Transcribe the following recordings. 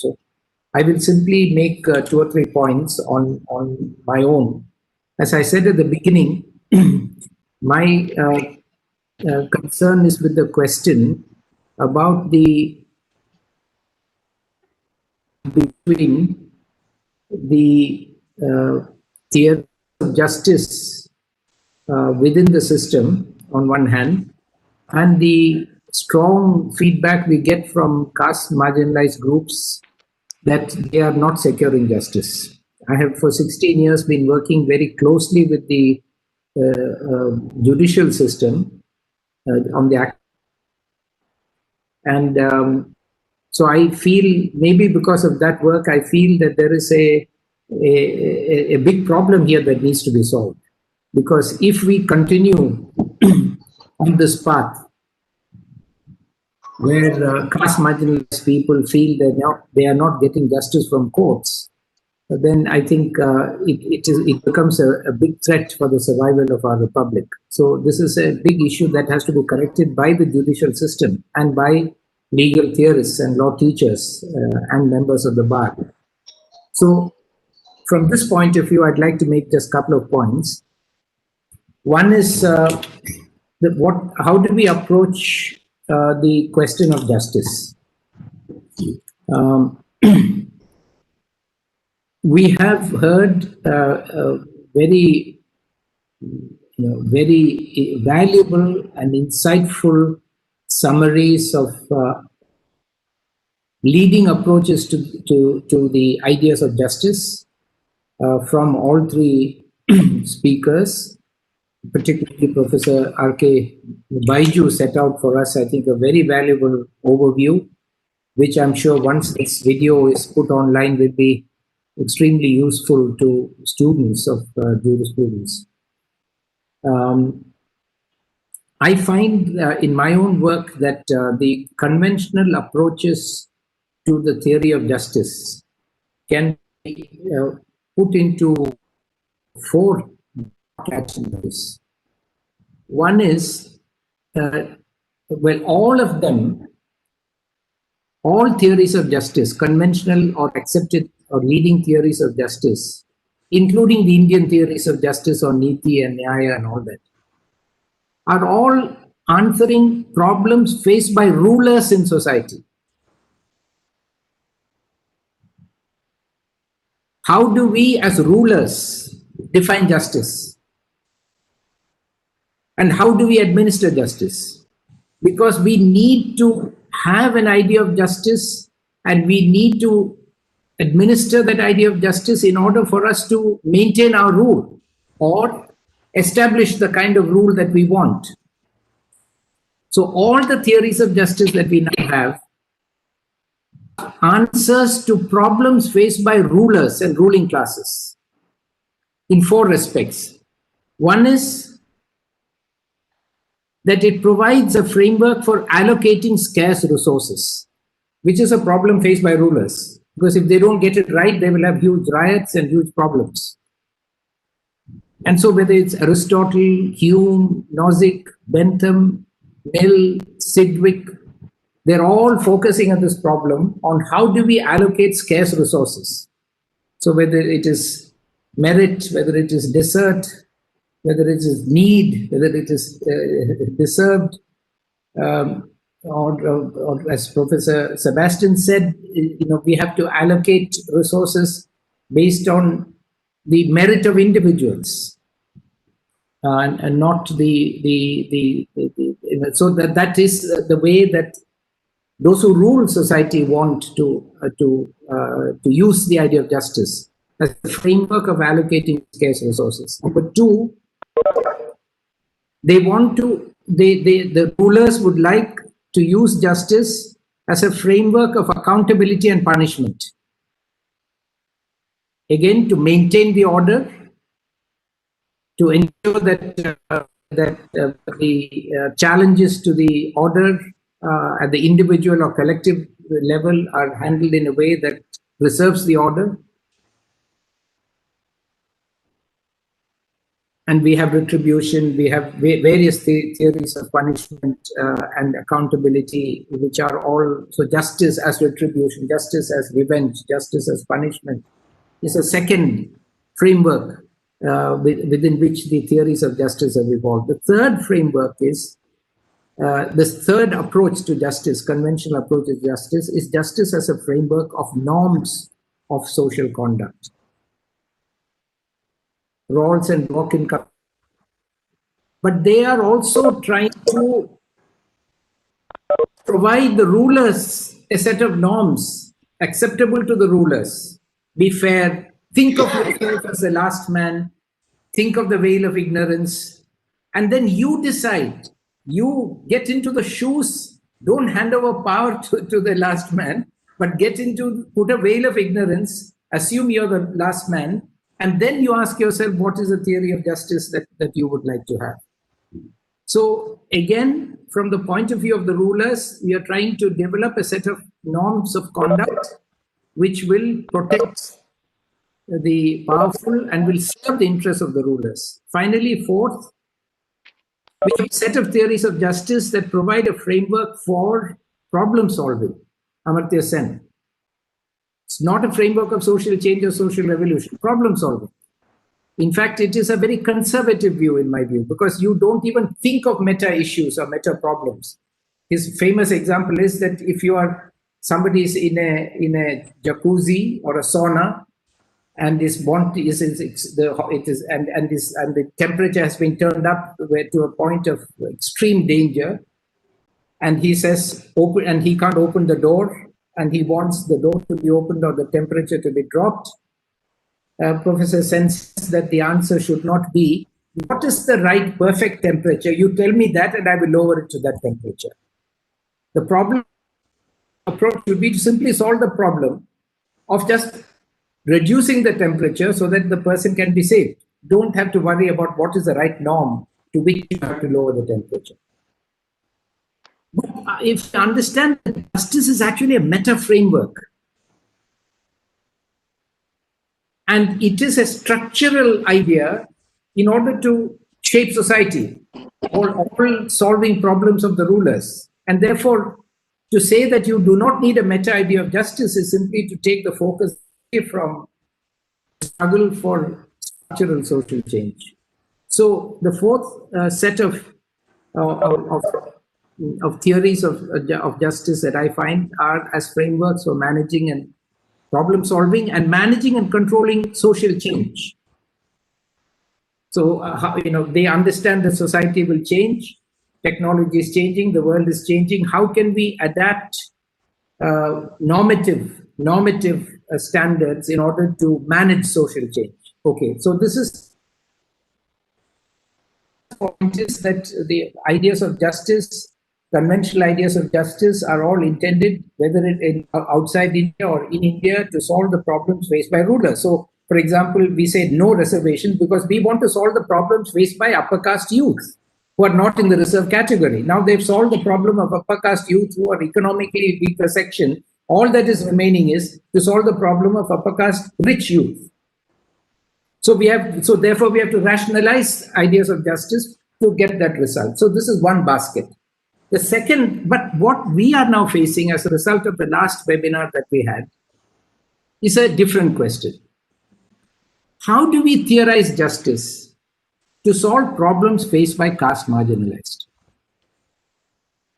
So I will simply make 2 or 3 points on my own. As I said at the beginning, my concern is with the question about the between the theory of justice within the system on one hand, and the strong feedback we get from caste marginalized groups that they are not securing justice. I have for 16 years been working very closely with the judicial system on the act, and so I feel, maybe because of that work, I feel that there is a big problem here that needs to be solved. Because if we continue on this path, where caste marginalized people feel that they are not getting justice from courts, then I think it becomes a big threat for the survival of our republic. So this is a big issue that has to be corrected by the judicial system and by legal theorists and law teachers and members of the bar. So from this point of view, I'd like to make just a couple of points. One is how do we approach the question of justice? We have heard very valuable and insightful summaries of leading approaches to the ideas of justice from all three speakers. Particularly Professor R.K. Baiju set out for us, I think, a very valuable overview, which I'm sure once this video is put online will be extremely useful to students of jurisprudence. I find in my own work that the conventional approaches to the theory of justice can be put into 4 categories. One is, all of them, all theories of justice, conventional or accepted or leading theories of justice, including the Indian theories of justice or Niti and Nyaya and all that, are all answering problems faced by rulers in society. How do we as rulers define justice? And how do we administer justice? Because we need to have an idea of justice and we need to administer that idea of justice in order for us to maintain our rule or establish the kind of rule that we want. So all the theories of justice that we now have answers to problems faced by rulers and ruling classes in 4 respects. One is that it provides a framework for allocating scarce resources, which is a problem faced by rulers. Because if they don't get it right, they will have huge riots and huge problems. And so whether it's Aristotle, Hume, Nozick, Bentham, Mill, Sidgwick, they're all focusing on this problem on how do we allocate scarce resources. So whether it is merit, whether it is desert, whether it is need, whether it is deserved, or as Professor Sebastian said, we have to allocate resources based on the merit of individuals, and not so that is the way that those who rule society want to use the idea of justice as a framework of allocating scarce resources. Number 2, they want to, the rulers would like to use justice as a framework of accountability and punishment. Again, to maintain the order, to ensure that the challenges to the order at the individual or collective level are handled in a way that preserves the order. And we have retribution, we have various theories of punishment and accountability, which are all, so justice as retribution, justice as revenge, justice as punishment is a second framework within which the theories of justice have evolved. The third framework is, this third approach to justice, conventional approach to justice, is justice as a framework of norms of social conduct. Roles and work in, but they are also trying to provide the rulers a set of norms acceptable to the rulers. Be fair, think of yourself as the last man, think of the veil of ignorance, and then you decide. You get into the shoes, don't hand over power to the last man, but put a veil of ignorance, assume you're the last man, and then you ask yourself, what is the theory of justice that you would like to have? So again, from the point of view of the rulers, we are trying to develop a set of norms of conduct which will protect the powerful and will serve the interests of the rulers. Finally, fourth, we have a set of theories of justice that provide a framework for problem solving. Amartya Sen. It's not a framework of social change or social revolution, problem solving. In fact, it is a very conservative view in my view, because you don't even think of meta issues or meta problems. His famous example is that if somebody is in a jacuzzi or a sauna, and the temperature has been turned up to a point of extreme danger, and he says open, and he can't open the door, and he wants the door to be opened or the temperature to be dropped. Professor senses that the answer should not be, what is the right perfect temperature? You tell me that and I will lower it to that temperature. The problem approach would be to simply solve the problem of just reducing the temperature so that the person can be saved. Don't have to worry about what is the right norm to which you have to lower the temperature. But if you understand that justice is actually a meta framework, and it is a structural idea in order to shape society, all solving problems of the rulers. And therefore, to say that you do not need a meta idea of justice is simply to take the focus away from struggle for structural social change. So the fourth set of theories of justice that I find are as frameworks for managing and problem solving and managing and controlling social change. So, they understand that society will change, technology is changing, the world is changing. How can we adapt normative standards in order to manage social change? Okay, so this is point is that the ideas of justice, conventional ideas of justice, are all intended, whether outside India or in India, to solve the problems faced by rulers. So, for example, we say no reservation because we want to solve the problems faced by upper caste youth who are not in the reserve category. Now they've solved the problem of upper caste youth who are economically weaker section. All that is remaining is to solve the problem of upper caste rich youth. So therefore we have to rationalize ideas of justice to get that result. So this is one basket. The second, but what we are now facing as a result of the last webinar that we had is a different question. How do we theorize justice to solve problems faced by caste marginalized?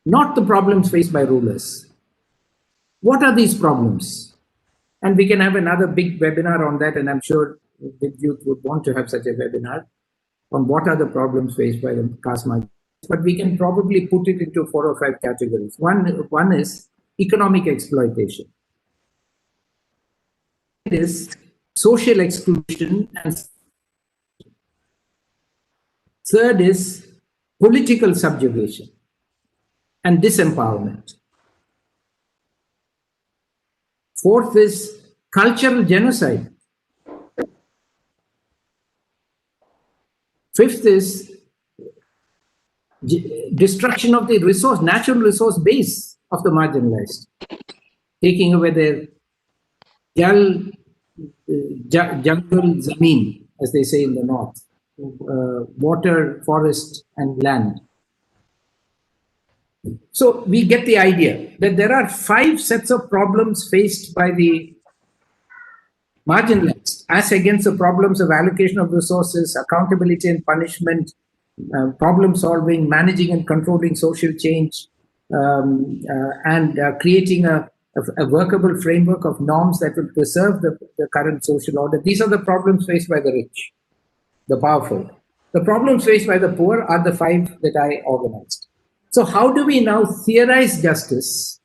Not the problems faced by rulers. What are these problems? And we can have another big webinar on that, and I'm sure the youth would want to have such a webinar on what are the problems faced by the caste marginalized. But we can probably put it into 4 or 5 categories. One is economic exploitation. It is social exclusion, and third is political subjugation and disempowerment. Fourth is cultural genocide. Fifth is destruction of the natural resource base of the marginalized, taking away their jungle zameen, as they say in the north. water, forest, and land. So we get the idea that there are 5 sets of problems faced by the marginalized, as against the problems of allocation of resources, accountability and punishment, problem solving, managing and controlling social change, and creating a workable framework of norms that will preserve the current social order. These are the problems faced by the rich, the powerful. The problems faced by the poor are the 5 that I organized. So how do we now theorize justice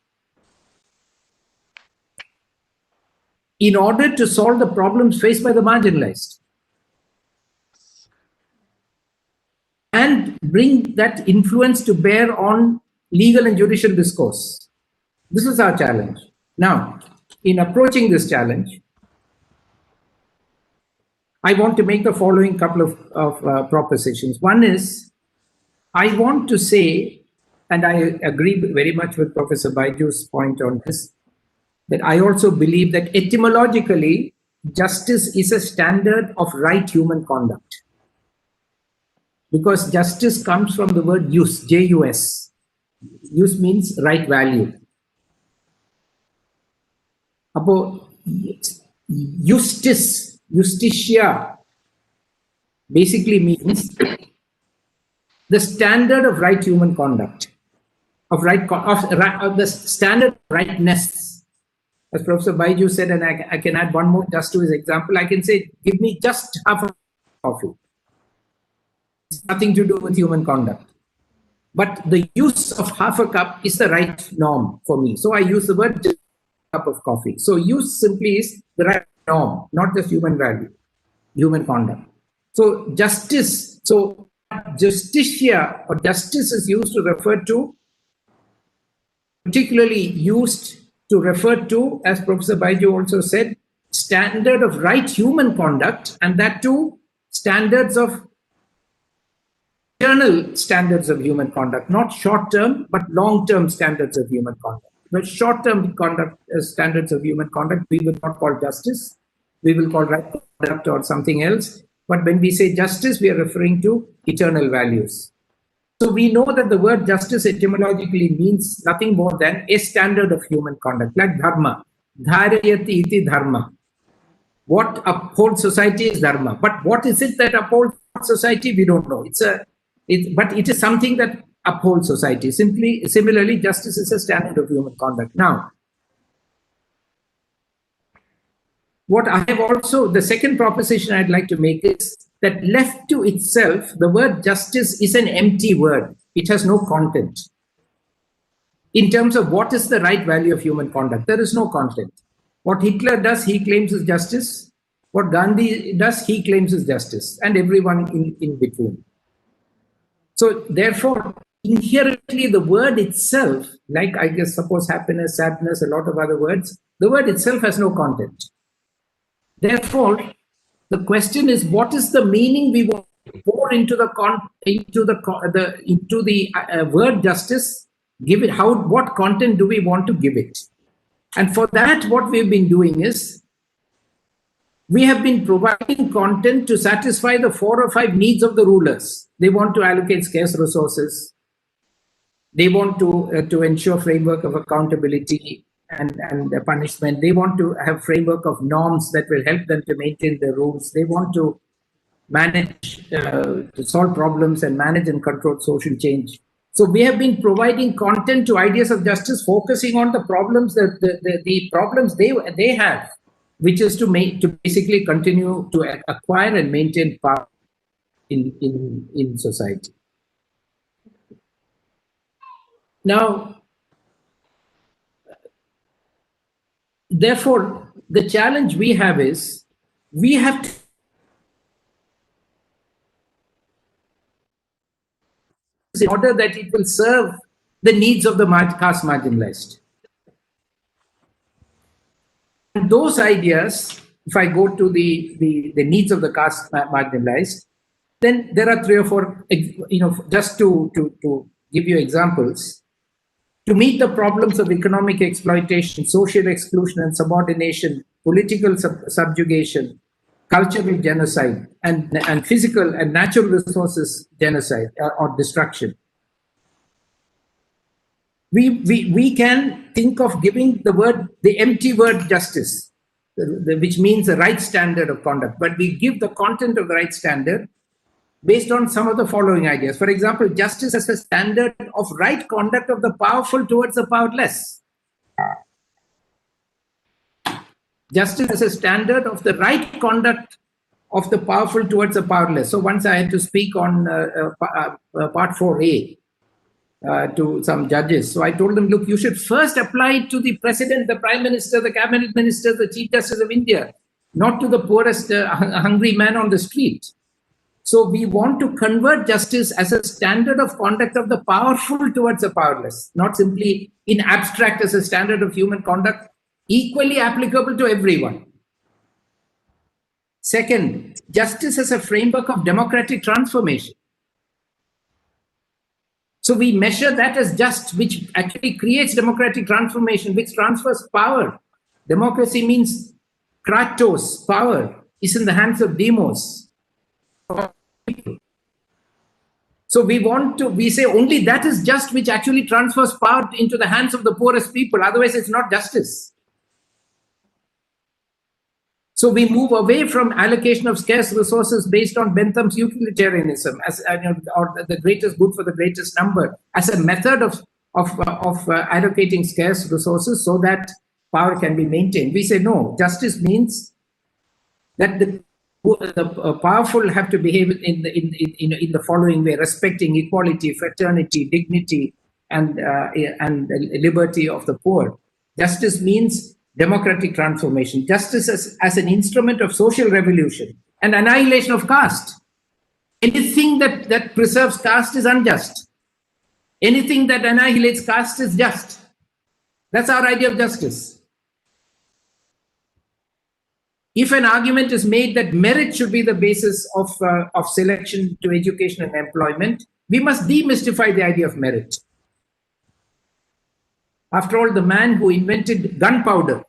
in order to solve the problems faced by the marginalized and bring that influence to bear on legal and judicial discourse? This is our challenge. Now, in approaching this challenge, I want to make the following couple of propositions. One is, I want to say, and I agree very much with Professor Baiju's point on this, that I also believe that etymologically, justice is a standard of right human conduct. Because justice comes from the word jus, J-U-S. Jus means right value. Apo, justice, justitia, basically means the standard of right human conduct, of the standard of rightness. As Professor Baiju said, and I can add one more just to his example, I can say, give me just half a coffee. It's nothing to do with human conduct. But the use of half a cup is the right norm for me. So I use the word just cup of coffee. So use simply is the right norm, not just human value, human conduct. So justice, so justitia or justice is used to refer to, particularly used to refer to, as Professor Baiju also said, standard of right human conduct, and that too standards of eternal standards of human conduct, not short-term but long-term standards of human conduct. But short-term conduct standards of human conduct we will not call justice, we will call right conduct or something else. But when we say justice, we are referring to eternal values. So we know that the word justice etymologically means nothing more than a standard of human conduct, like dharma. Dharayati iti dharma. What upholds society is dharma. But what is it that upholds society? We don't know. But it is something that upholds society. Similarly, justice is a standard of human conduct. Now, what I have also, the second proposition I'd like to make is that left to itself, the word justice is an empty word. It has no content. In terms of what is the right value of human conduct, there is no content. What Hitler does, he claims is justice. What Gandhi does, he claims is justice. And everyone in between. So therefore, inherently the word itself, like I guess suppose happiness, sadness, a lot of other words, the word itself has no content. Therefore, the question is, what is the meaning we want to pour into the word justice? Give it what content do we want to give it? And for that, what we've been doing is we have been providing content to satisfy the 4 or 5 needs of the rulers. They want to allocate scarce resources. They want to ensure framework of accountability and punishment. They want to have framework of norms that will help them to maintain their rules. They want to manage, to solve problems and manage and control social change. So we have been providing content to ideas of justice, focusing on the problems the problems they have, which is to basically continue to acquire and maintain power in society. Now, therefore, the challenge we have is we have to in order that it will serve the needs of the caste marginalized. And those ideas, if I go to the needs of the caste marginalized, then there are 3 or 4, just to give you examples. To meet the problems of economic exploitation, social exclusion and subordination, political subjugation, cultural genocide, and physical and natural resources genocide or destruction. We can think of giving the empty word justice, which means the right standard of conduct, but we give the content of the right standard based on some of the following ideas. For example, justice as a standard of right conduct of the powerful towards the powerless. Justice as a standard of the right conduct of the powerful towards the powerless. So once I had to speak on part 4A to some judges. So I told them, look, you should first apply it to the president, the prime minister, the cabinet minister, the chief justice of India, not to the poorest hungry man on the street. So we want to convert justice as a standard of conduct of the powerful towards the powerless, not simply in abstract as a standard of human conduct, equally applicable to everyone. Second, justice as a framework of democratic transformation. So we measure that as just, which actually creates democratic transformation, which transfers power. Democracy means kratos, power, is in the hands of demos. So we say only that is just which actually transfers power into the hands of the poorest people. Otherwise, it's not justice. So we move away from allocation of scarce resources based on Bentham's utilitarianism as or the greatest good for the greatest number as a method of allocating scarce resources so that power can be maintained. We say no, justice means that the powerful have to behave in the following way: respecting equality, fraternity, dignity, and liberty of the poor. Justice means democratic transformation. Justice as an instrument of social revolution and annihilation of caste. Anything that preserves caste is unjust. Anything that annihilates caste is just. That's our idea of justice. If an argument is made that merit should be the basis of selection to education and employment, we must demystify the idea of merit. After all, the man who invented gunpowder,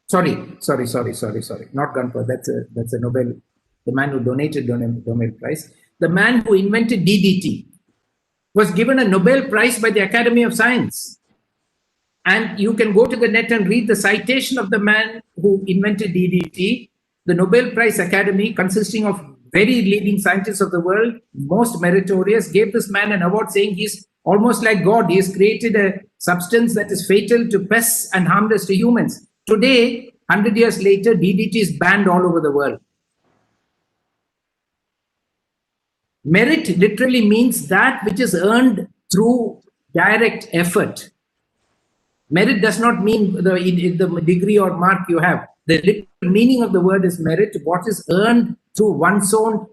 sorry, not gunpowder, that's a Nobel, the man who donated the Nobel Prize, the man who invented DDT was given a Nobel Prize by the Academy of Science. And you can go to the net and read the citation of the man who invented DDT. The Nobel Prize Academy, consisting of very leading scientists of the world, most meritorious, gave this man an award saying he's almost like God. He has created a substance that is fatal to pests and harmless to humans. Today, 100 years later, DDT is banned all over the world. Merit literally means that which is earned through direct effort. Merit does not mean the degree or mark you have. The literal meaning of the word is merit, what is earned through one's own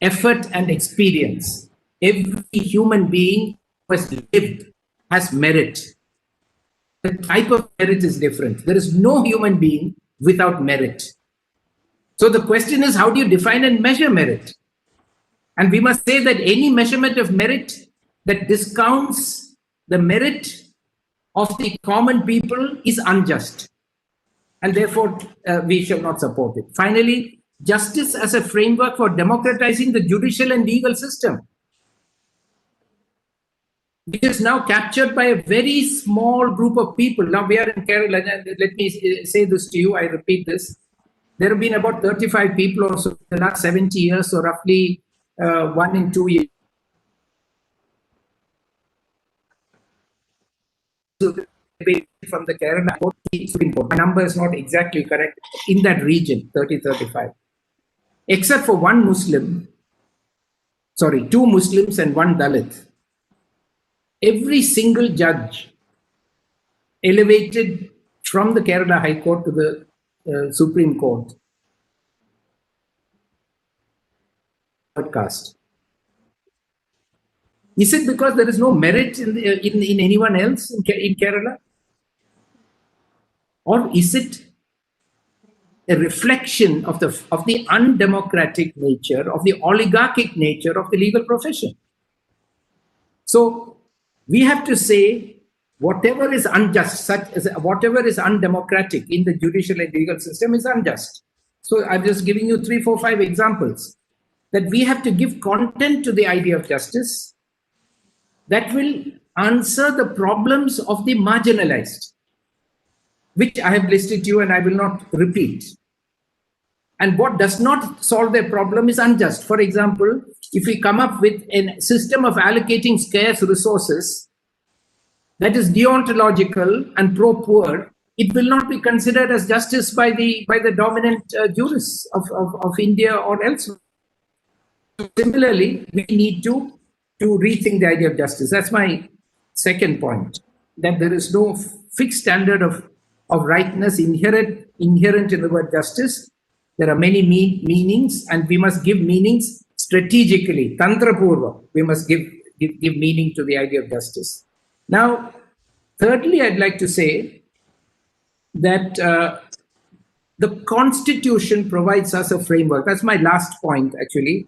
effort and experience. Every human being who has lived has merit. The type of merit is different. There is no human being without merit. So the question is, how do you define and measure merit? And we must say that any measurement of merit that discounts the merit of the common people is unjust. And therefore, we shall not support it. Finally, justice as a framework for democratizing the judicial and legal system. It is now captured by a very small group of people. Now we are in Kerala. Let me say this to you. I repeat this. There have been about 35 people or so in the last 70 years, so roughly 1 in 2 years. From the Kerala Supreme Court. My number is not exactly correct. In that region, 30-35. Except for two Muslims and one Dalit. Every single judge elevated from the Kerala High Court to the Supreme Court. Caste. Is it because there is no merit in anyone else in Kerala? Or is it a reflection of the undemocratic nature, of the oligarchic nature of the legal profession? So we have to say whatever is unjust, such as whatever is undemocratic in the judicial and legal system is unjust. So I'm just giving you 3, 4, 5 examples that we have to give content to the idea of justice that will answer the problems of the marginalized, which I have listed to you and I will not repeat. And what does not solve their problem is unjust. For example, if we come up with a system of allocating scarce resources that is deontological and pro-poor, it will not be considered as justice by the dominant jurists of India or elsewhere. Similarly, we need to rethink the idea of justice. That's my second point, that there is no fixed standard of rightness inherent in the word justice. There are many meanings, and we must give meanings strategically, tantrapurva. We must give meaning to the idea of justice. Now, thirdly, I'd like to say that the Constitution provides us a framework. That's my last point, actually.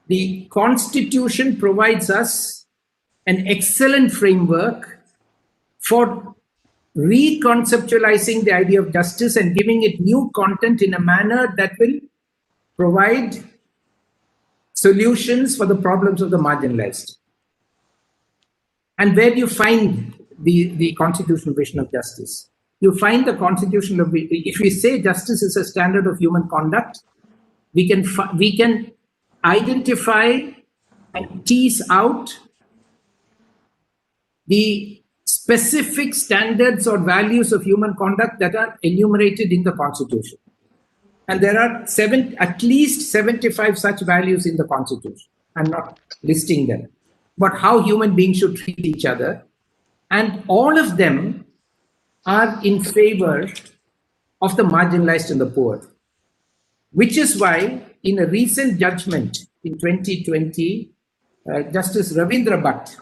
The Constitution provides us an excellent framework for reconceptualizing the idea of justice and giving it new content in a manner that will provide solutions for the problems of the marginalized. And where do you find the constitutional vision of justice? You find the constitutional, if we say justice is a standard of human conduct, we can identify and tease out the specific standards or values of human conduct that are enumerated in the Constitution. And there are at least 75 such values in the Constitution. I'm not listing them. But how human beings should treat each other. And all of them are in favor of the marginalized and the poor. Which is why in a recent judgment in 2020, Justice Ravindra Bhatt,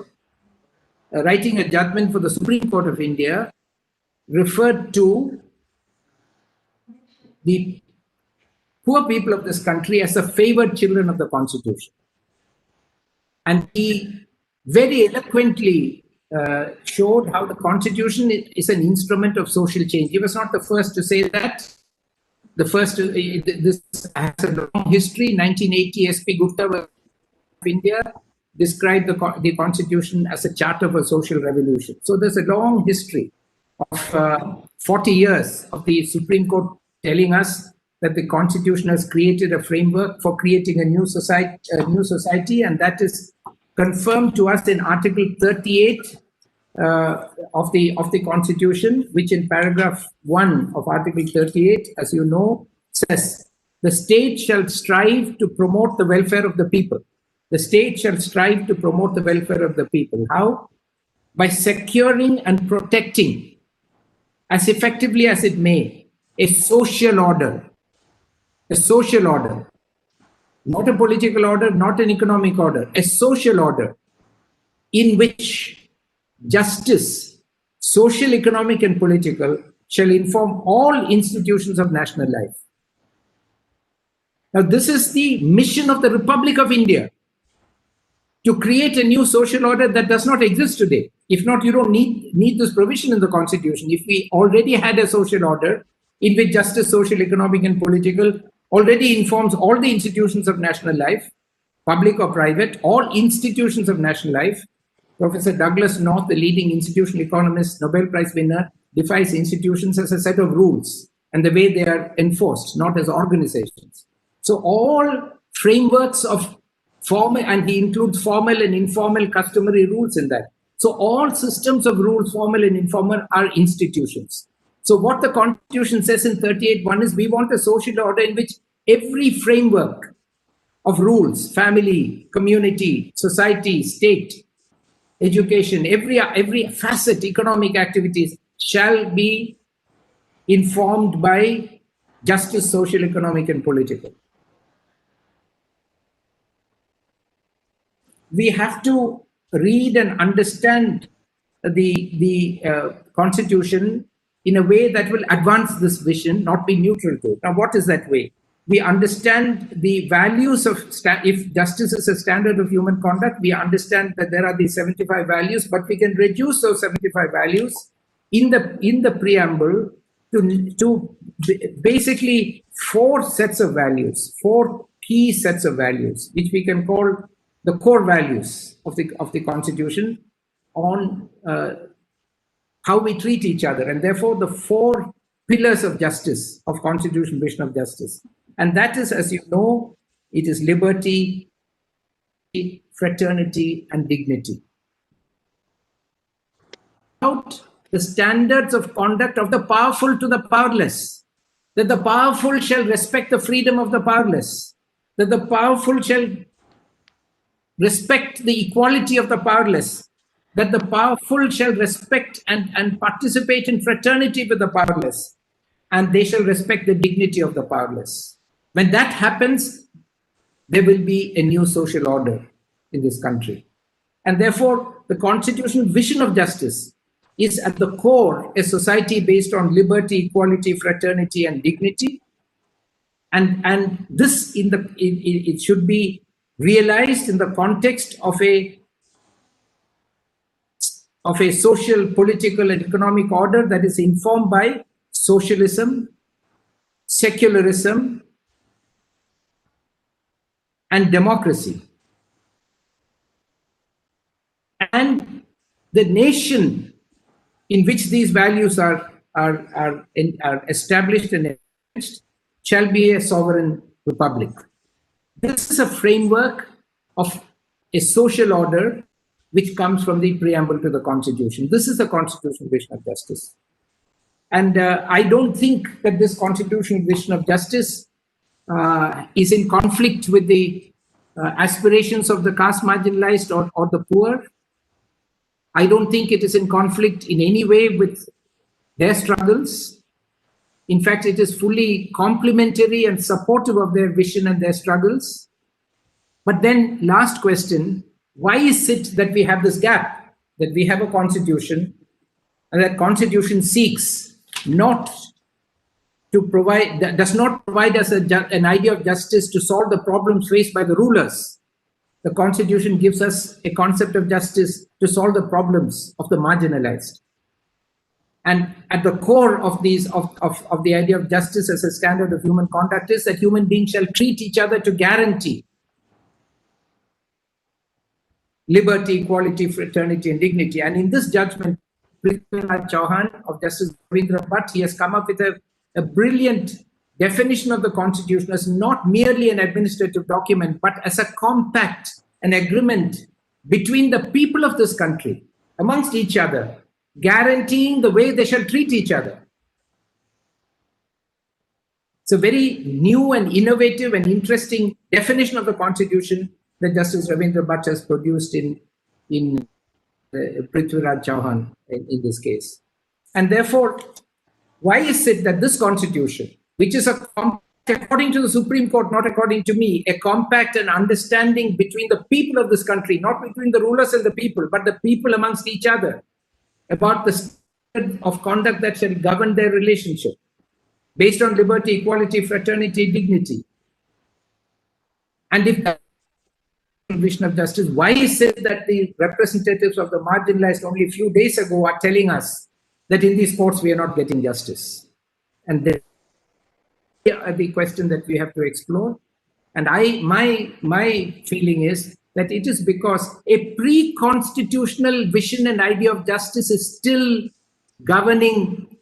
writing a judgment for the Supreme Court of India, referred to the poor people of this country as the favored children of the Constitution. And he very eloquently showed how the Constitution is an instrument of social change. He was not the first to say that. The first, this has a long history. 1980, S.P. Gupta of India described the Constitution as a charter for social revolution. So there's a long history of 40 years of the Supreme Court telling us that the Constitution has created a framework for creating a new society, and that is confirmed to us in Article 38 of the Constitution, which in paragraph 1 of Article 38, as you know, says, the state shall strive to promote the welfare of the people. The state shall strive to promote the welfare of the people. How? By securing and protecting, as effectively as it may, a social order. A social order. Not a political order, not an economic order. A social order in which justice, social, economic, and political, shall inform all institutions of national life. Now, this is the mission of the Republic of India, to create a new social order that does not exist today. If not, you don't need this provision in the Constitution. If we already had a social order in which justice, social, economic, and political already informs all the institutions of national life, public or private, all institutions of national life. Professor Douglas North, the leading institutional economist, Nobel Prize winner, defines institutions as a set of rules and the way they are enforced, not as organizations. So all frameworks of formal, and he includes formal and informal customary rules in that. So all systems of rules, formal and informal, are institutions. So what the Constitution says in 38(1) is we want a social order in which every framework of rules, family, community, society, state, education, every facet, economic activities shall be informed by justice, social, economic, and political. We have to read and understand the Constitution in a way that will advance this vision, not be neutral to it. Now, what is that way? We understand the values of, if justice is a standard of human conduct, we understand that there are these 75 values, but we can reduce those 75 values in the preamble to basically four sets of values, four key sets of values, which we can call the core values of the Constitution on how we treat each other, and therefore the four pillars of justice, of Constitutional vision of justice. And that is, as you know, it is liberty, fraternity, and dignity. About the standards of conduct of the powerful to the powerless, that the powerful shall respect the freedom of the powerless, that the powerful shall respect the equality of the powerless, that the powerful shall respect and participate in fraternity with the powerless, and they shall respect the dignity of the powerless. When that happens, there will be a new social order in this country. And therefore, the constitutional vision of justice is at the core a society based on liberty, equality, fraternity, and dignity. And this it should be realized in the context of a social, political, and economic order that is informed by socialism, secularism, and democracy. And the nation in which these values are established and enforced shall be a sovereign republic. This is a framework of a social order which comes from the preamble to the Constitution. This is the constitutional vision of justice. And I don't think that this constitutional vision of justice is in conflict with the aspirations of the caste marginalized or the poor. I don't think it is in conflict in any way with their struggles. In fact, it is fully complementary and supportive of their vision and their struggles. But then, last question, why is it that we have this gap, that we have a constitution, and that constitution seeks not to provide, does not provide us an idea of justice to solve the problems faced by the rulers. The constitution gives us a concept of justice to solve the problems of the marginalized. And at the core of these of the idea of justice as a standard of human conduct is that human beings shall treat each other to guarantee liberty, equality, fraternity, and dignity. And in this judgment, Prithviraj Chauhan of Justice Ravindra Bhatt, he has come up with a brilliant definition of the Constitution as not merely an administrative document, but as a compact, an agreement between the people of this country, amongst each other, guaranteeing the way they shall treat each other. It's a very new and innovative and interesting definition of the Constitution that Justice Ravindra Bhatt has produced in Prithviraj Chauhan in this case. And therefore, why is it that this Constitution, which is according to the Supreme Court, not according to me, a compact and understanding between the people of this country, not between the rulers and the people, but the people amongst each other, about the standard of conduct that shall govern their relationship, based on liberty, equality, fraternity, dignity. And if that vision of justice, why is it that the representatives of the marginalized only a few days ago are telling us that in these courts we are not getting justice? And the question that we have to explore. And my feeling is that it is because a pre-constitutional vision and idea of justice is still governing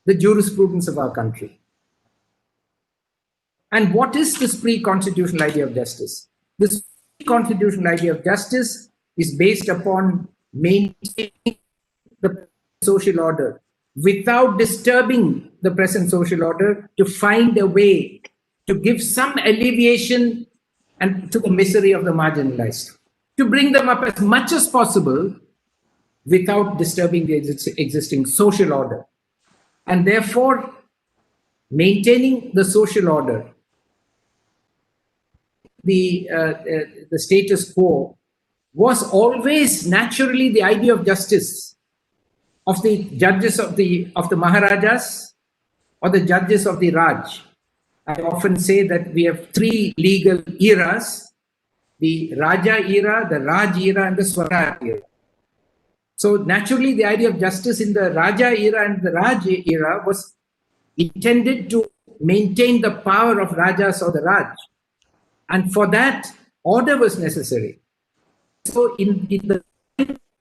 the jurisprudence of our country. And what is this pre-constitutional idea of justice? This pre-constitutional idea of justice is based upon maintaining the social order without disturbing the present social order, to find a way to give some alleviation and to the misery of the marginalized, to bring them up as much as possible without disturbing the existing social order. And therefore, maintaining the social order, the status quo, was always naturally the idea of justice of the judges of the Maharajas or the judges of the Raj. I often say that we have three legal eras: the Raja era, the Raj era, and the Swaraj era. So naturally, the idea of justice in the Raja era and the Raj era was intended to maintain the power of Rajas or the Raj. And for that, order was necessary. So in the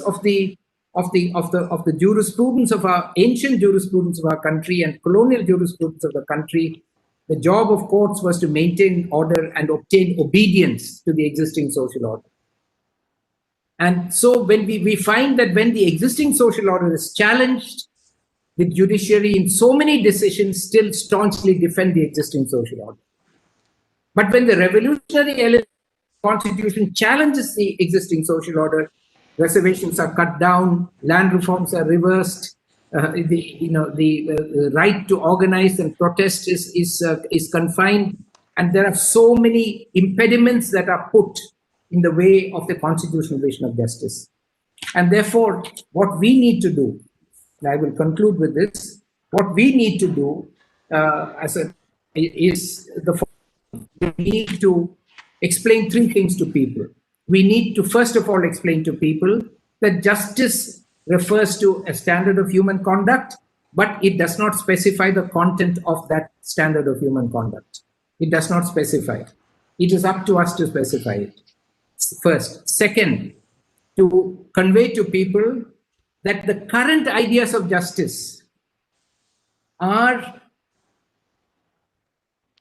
of the jurisprudence of our ancient jurisprudence of our country and colonial jurisprudence of the country, the job of courts was to maintain order and obtain obedience to the existing social order. And so when we find that when the existing social order is challenged, the judiciary in so many decisions still staunchly defend the existing social order. But when the revolutionary element of the Constitution challenges the existing social order, reservations are cut down, land reforms are reversed, the right to organize and protest is confined, and there are so many impediments that are put in the way of the constitutional vision of justice. And therefore, what we need to do, and I will conclude with this, what we need to do is we need to explain three things to people. We need to first of all explain to people that justice refers to a standard of human conduct, but it does not specify the content of that standard of human conduct. It does not specify it. It is up to us to specify it. First. Second, to convey to people that the current ideas of justice are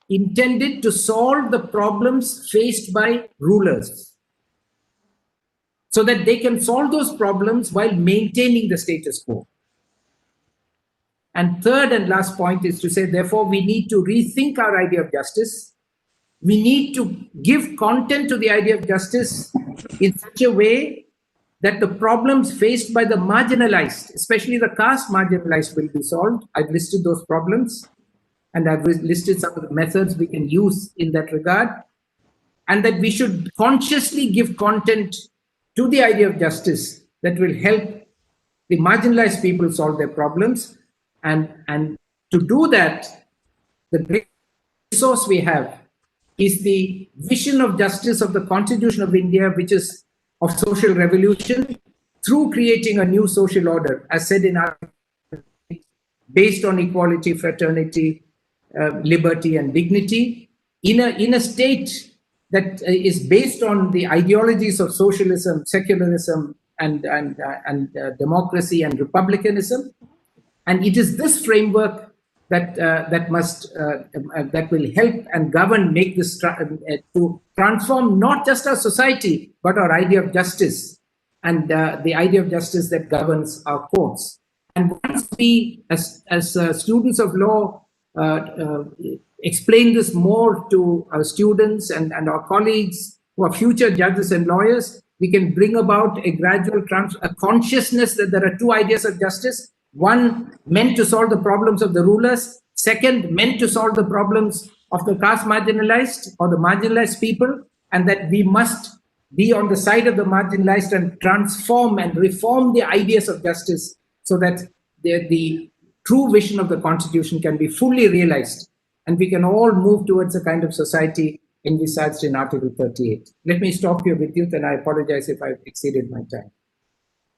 intended to solve the problems faced by rulers, so that they can solve those problems while maintaining the status quo. And third and last point is to say, therefore, we need to rethink our idea of justice. We need to give content to the idea of justice in such a way that the problems faced by the marginalized, especially the caste marginalized, will be solved. I've listed those problems, and I've listed some of the methods we can use in that regard, and that we should consciously give content to the idea of justice that will help the marginalized people solve their problems. And to do that, the great resource we have is the vision of justice of the Constitution of India, which is of social revolution, through creating a new social order, as said in our, based on equality, fraternity, liberty, and dignity, in a state that is based on the ideologies of socialism, secularism, and democracy and republicanism. And it is this framework that will help and govern, make this to transform not just our society, but our idea of justice, and the idea of justice that governs our courts. And once we, as students of law, explain this more to our students and our colleagues who are future judges and lawyers, we can bring about a gradual consciousness that there are two ideas of justice. One, meant to solve the problems of the rulers. Second, meant to solve the problems of the caste marginalized or the marginalized people, and that we must be on the side of the marginalized and transform and reform the ideas of justice so that the true vision of the Constitution can be fully realized, and we can all move towards a kind of society envisaged in Article 38. Let me stop here, Vidyut, and I apologize if I've exceeded my time.